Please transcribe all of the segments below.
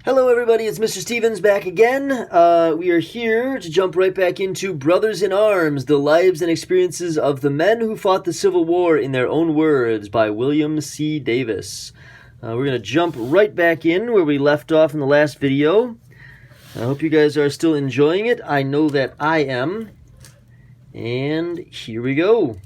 Hello everybody, it's Mr. Stevens back again. We are here to jump right back into Brothers in Arms, the lives and experiences of the men who fought the Civil War in their own words by William C. Davis. We're going to jump right back in where we left off in the last video. I hope you guys are still enjoying it. I know that I am. And here we go.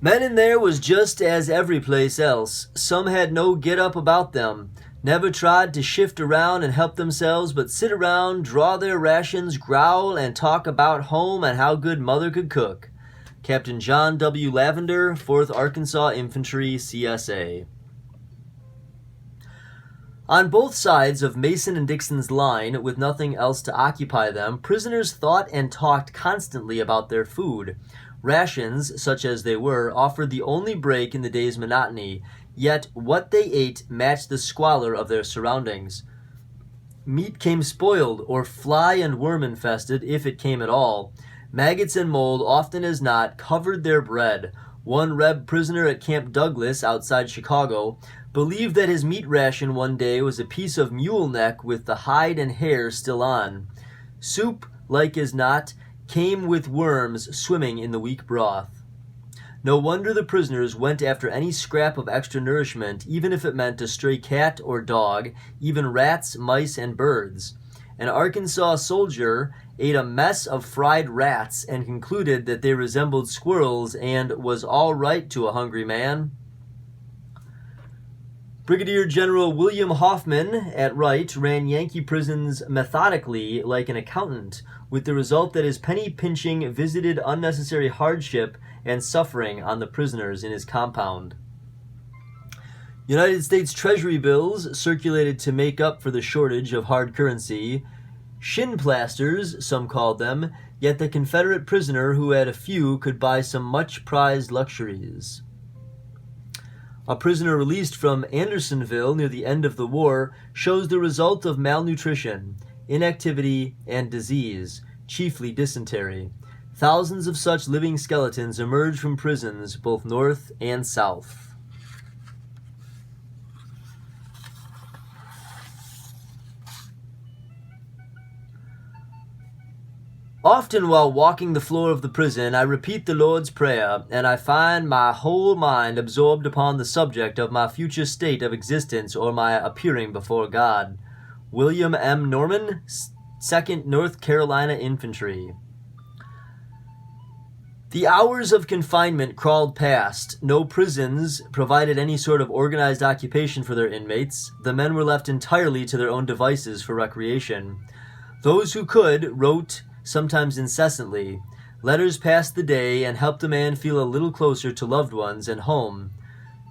Men in there was just as every place else. Some had no get-up about them, never tried to shift around and help themselves, but sit around, draw their rations, growl, and talk about home and how good mother could cook. Captain John W. Lavender, 4th Arkansas Infantry, CSA. On both sides of Mason and Dixon's line, with nothing else to occupy them, prisoners thought and talked constantly about their food. Rations, such as they were, offered the only break in the day's monotony, yet what they ate matched the squalor of their surroundings. Meat came spoiled, or fly and worm infested, if it came at all. Maggots and mold, often as not, covered their bread. One Reb prisoner at Camp Douglas, outside Chicago, believed that his meat ration one day was a piece of mule neck with the hide and hair still on. Soup, like as not, came with worms swimming in the weak broth. No wonder the prisoners went after any scrap of extra nourishment, even if it meant a stray cat or dog, even rats, mice, and birds. An Arkansas soldier ate a mess of fried rats and concluded that they resembled squirrels and was all right to a hungry man. Brigadier General William Hoffman, at Wright, ran Yankee prisons methodically like an accountant, with the result that his penny-pinching visited unnecessary hardship and suffering on the prisoners in his compound. United States Treasury bills circulated to make up for the shortage of hard currency. Shin plasters, some called them, yet the Confederate prisoner who had a few could buy some much-prized luxuries. A prisoner released from Andersonville near the end of the war shows the result of malnutrition, inactivity, and disease, chiefly dysentery. Thousands of such living skeletons emerge from prisons both north and south. Often while walking the floor of the prison, I repeat the Lord's Prayer, and I find my whole mind absorbed upon the subject of my future state of existence or my appearing before God. William M. Norman, 2nd North Carolina Infantry. The hours of confinement crawled past. No prisons provided any sort of organized occupation for their inmates. The men were left entirely to their own devices for recreation. Those who could wrote, sometimes incessantly. Letters passed the day and helped a man feel a little closer to loved ones and home.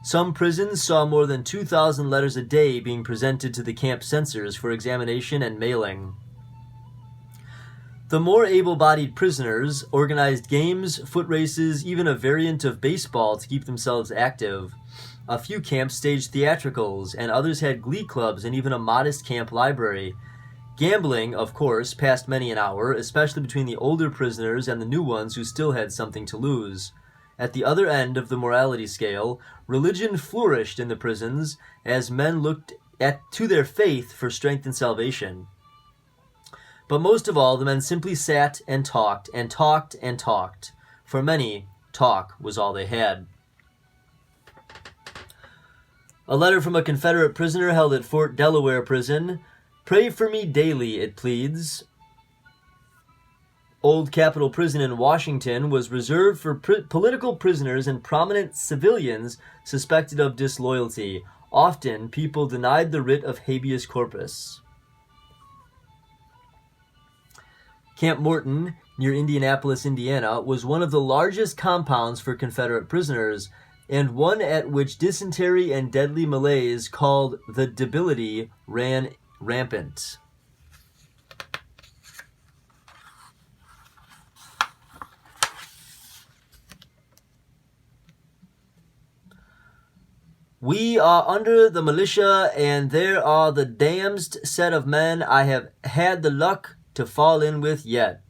Some prisons saw more than 2,000 letters a day being presented to the camp censors for examination and mailing. The more able-bodied prisoners organized games, foot races, even a variant of baseball to keep themselves active. A few camps staged theatricals, and others had glee clubs and even a modest camp library. Gambling, of course, passed many an hour, especially between the older prisoners and the new ones who still had something to lose. At the other end of the morality scale, religion flourished in the prisons as men looked to their faith for strength and salvation. But most of all, the men simply sat and talked and talked and talked. For many, talk was all they had. A letter from a Confederate prisoner held at Fort Delaware Prison. Pray for me daily, it pleads. Old Capitol Prison in Washington was reserved for political prisoners and prominent civilians suspected of disloyalty. Often, people denied the writ of habeas corpus. Camp Morton, near Indianapolis, Indiana, was one of the largest compounds for Confederate prisoners, and one at which dysentery and deadly malaise called the debility ran rampant. We are under the militia, and there are the damnedest set of men I have had the luck to fall in with yet.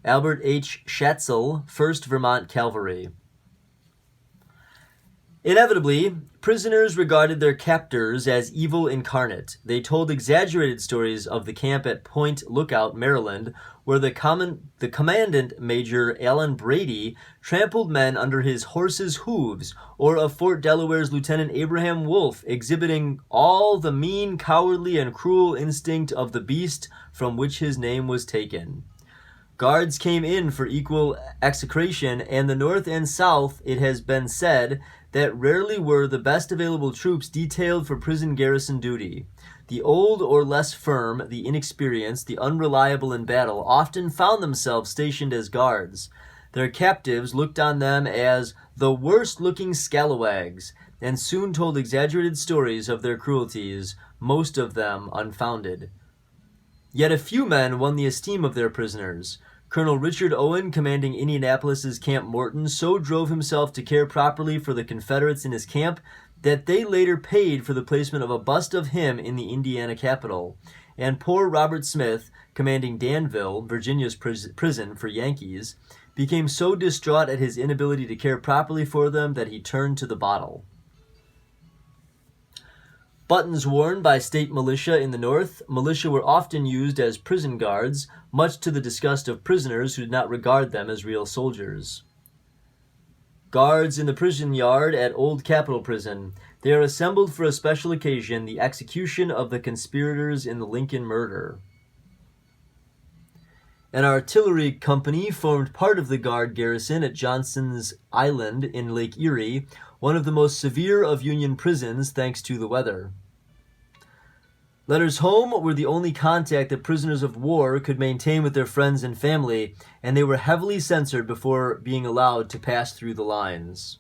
Albert H. Schatzel, 1st Vermont Cavalry. Inevitably, prisoners regarded their captors as evil incarnate. They told exaggerated stories of the camp at Point Lookout, Maryland, where the commandant, Major Allen Brady, trampled men under his horse's hooves, or of Fort Delaware's Lieutenant Abraham Wolfe, exhibiting all the mean, cowardly, and cruel instinct of the beast from which his name was taken. Guards came in for equal execration, and the North and South, it has been said, that rarely were the best available troops detailed for prison garrison duty. The old or less firm, the inexperienced, the unreliable in battle often found themselves stationed as guards. Their captives looked on them as the worst-looking scalawags, and soon told exaggerated stories of their cruelties, most of them unfounded. Yet a few men won the esteem of their prisoners. Colonel Richard Owen, commanding Indianapolis's Camp Morton, so drove himself to care properly for the Confederates in his camp that they later paid for the placement of a bust of him in the Indiana Capitol. And poor Robert Smith, commanding Danville, Virginia's prison for Yankees, became so distraught at his inability to care properly for them that he turned to the bottle. Buttons worn by state militia in the North, militia were often used as prison guards, much to the disgust of prisoners who did not regard them as real soldiers. Guards in the prison yard at Old Capitol Prison. They are assembled for a special occasion, the execution of the conspirators in the Lincoln murder. An artillery company formed part of the guard garrison at Johnson's Island in Lake Erie, one of the most severe of Union prisons thanks to the weather. Letters home were the only contact that prisoners of war could maintain with their friends and family, and they were heavily censored before being allowed to pass through the lines.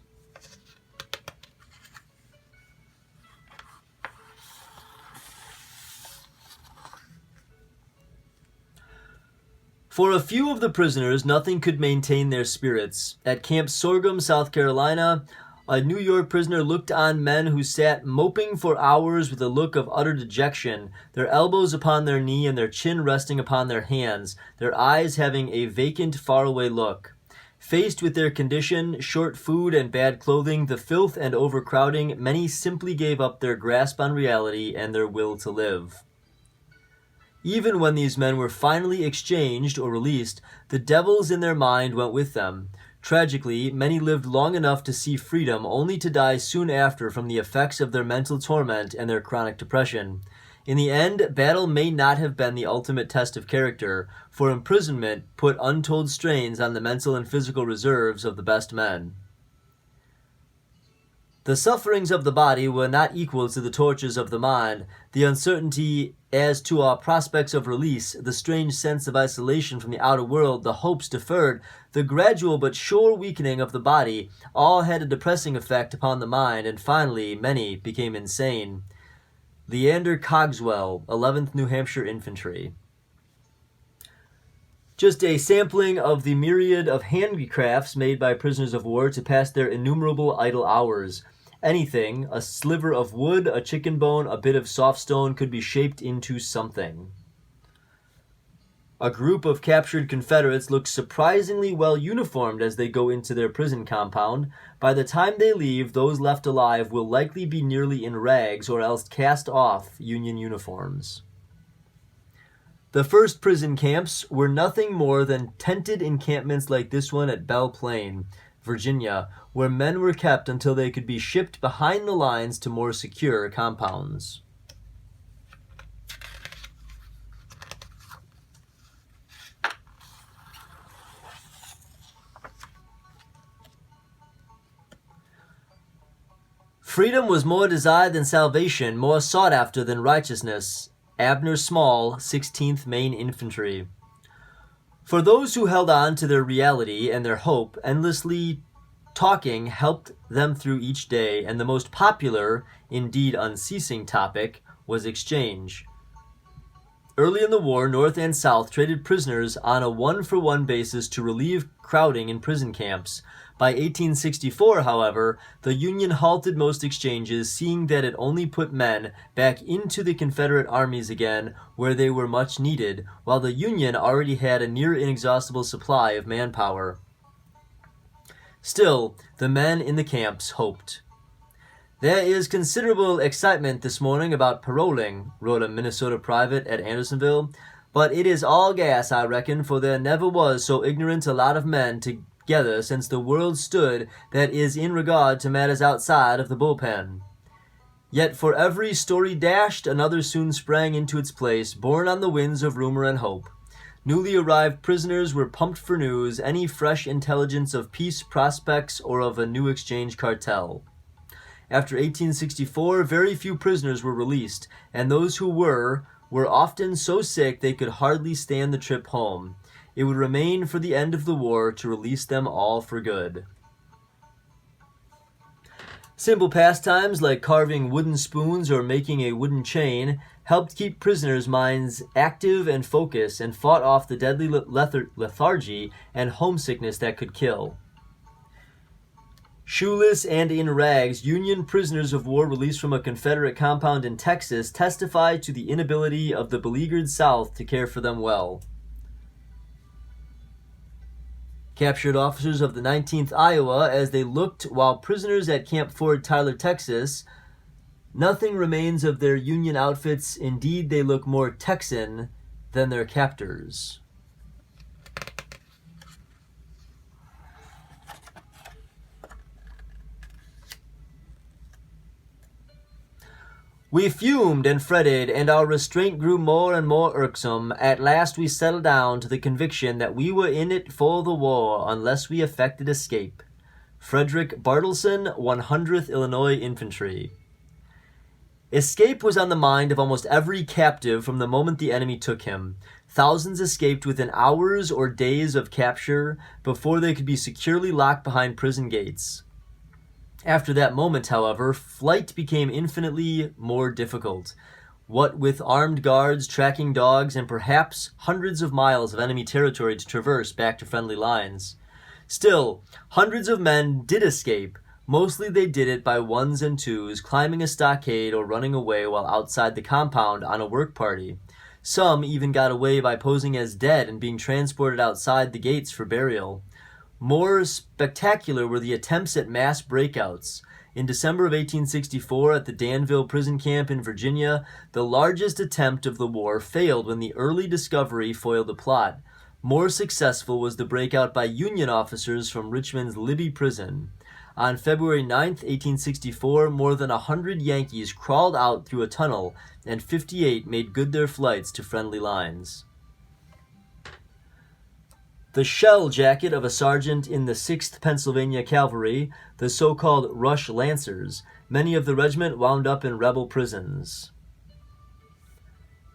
For a few of the prisoners, nothing could maintain their spirits. At Camp Sorghum, South Carolina, a New York prisoner looked on men who sat moping for hours with a look of utter dejection, their elbows upon their knee and their chin resting upon their hands, their eyes having a vacant, faraway look. Faced with their condition, short food and bad clothing, the filth and overcrowding, many simply gave up their grasp on reality and their will to live. Even when these men were finally exchanged or released, the devils in their mind went with them. Tragically, many lived long enough to see freedom only to die soon after from the effects of their mental torment and their chronic depression. In the end, battle may not have been the ultimate test of character, for imprisonment put untold strains on the mental and physical reserves of the best men. The sufferings of the body were not equal to the tortures of the mind. The uncertainty as to our prospects of release, the strange sense of isolation from the outer world, the hopes deferred, the gradual but sure weakening of the body, all had a depressing effect upon the mind, and finally many became insane. Leander Cogswell, 11th New Hampshire Infantry. Just a sampling of the myriad of handicrafts made by prisoners of war to pass their innumerable idle hours. Anything, a sliver of wood, a chicken bone, a bit of soft stone could be shaped into something. A group of captured Confederates look surprisingly well uniformed as they go into their prison compound. By the time they leave, those left alive will likely be nearly in rags or else cast off Union uniforms. The first prison camps were nothing more than tented encampments like this one at Belle Plaine, Virginia, where men were kept until they could be shipped behind the lines to more secure compounds. Freedom was more desired than salvation, more sought after than righteousness. Abner Small, 16th Maine Infantry. For those who held on to their reality and their hope, endlessly talking helped them through each day, and the most popular, indeed unceasing topic was exchange. Early in the war, North and South traded prisoners on a one-for-one basis to relieve crowding in prison camps. By 1864, however, the Union halted most exchanges, seeing that it only put men back into the Confederate armies again, where they were much needed, while the Union already had a near-inexhaustible supply of manpower. Still, the men in the camps hoped. There is considerable excitement this morning about paroling, wrote a Minnesota private at Andersonville, but it is all gas, I reckon, for there never was so ignorant a lot of men together since the world stood that is in regard to matters outside of the bullpen. Yet for every story dashed, another soon sprang into its place, borne on the winds of rumor and hope. Newly arrived prisoners were pumped for news, any fresh intelligence of peace prospects or of a new exchange cartel. After 1864, very few prisoners were released, and those who were often so sick they could hardly stand the trip home. It would remain for the end of the war to release them all for good. Simple pastimes like carving wooden spoons or making a wooden chain helped keep prisoners' minds active and focused and fought off the deadly lethargy and homesickness that could kill. Shoeless and in rags, Union prisoners of war released from a Confederate compound in Texas testified to the inability of the beleaguered South to care for them well. Captured officers of the 19th Iowa as they looked while prisoners at Camp Ford, Tyler, Texas. Nothing remains of their Union outfits. Indeed, they look more Texan than their captors. We fumed and fretted, and our restraint grew more and more irksome. At last we settled down to the conviction that we were in it for the war unless we effected escape. Frederick Bartleson, 100th Illinois Infantry. Escape was on the mind of almost every captive from the moment the enemy took him. Thousands escaped within hours or days of capture before they could be securely locked behind prison gates. After that moment, however, flight became infinitely more difficult. What with armed guards, tracking dogs, and perhaps hundreds of miles of enemy territory to traverse back to friendly lines. Still, hundreds of men did escape. Mostly they did it by ones and twos, climbing a stockade or running away while outside the compound on a work party. Some even got away by posing as dead and being transported outside the gates for burial. More spectacular were the attempts at mass breakouts. In December of 1864, at the Danville prison camp in Virginia, the largest attempt of the war failed when the early discovery foiled the plot. More successful was the breakout by Union officers from Richmond's Libby prison. On February 9, 1864, more than 100 Yankees crawled out through a tunnel, and 58 made good their flights to friendly lines. The shell jacket of a sergeant in the 6th Pennsylvania Cavalry, the so-called Rush Lancers, many of the regiment wound up in rebel prisons.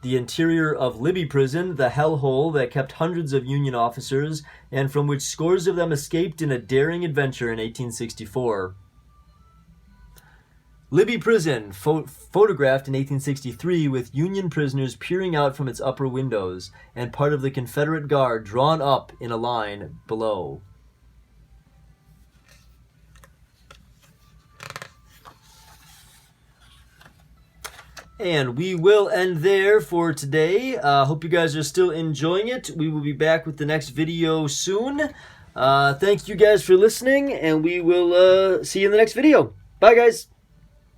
The interior of Libby Prison, the hellhole that kept hundreds of Union officers, and from which scores of them escaped in a daring adventure in 1864. Libby Prison, photographed in 1863 with Union prisoners peering out from its upper windows, and part of the Confederate Guard drawn up in a line below. And we will end there for today. Hope you guys are still enjoying it. We will be back with the next video soon. Thank you guys for listening, and we will see you in the next video. Bye, guys.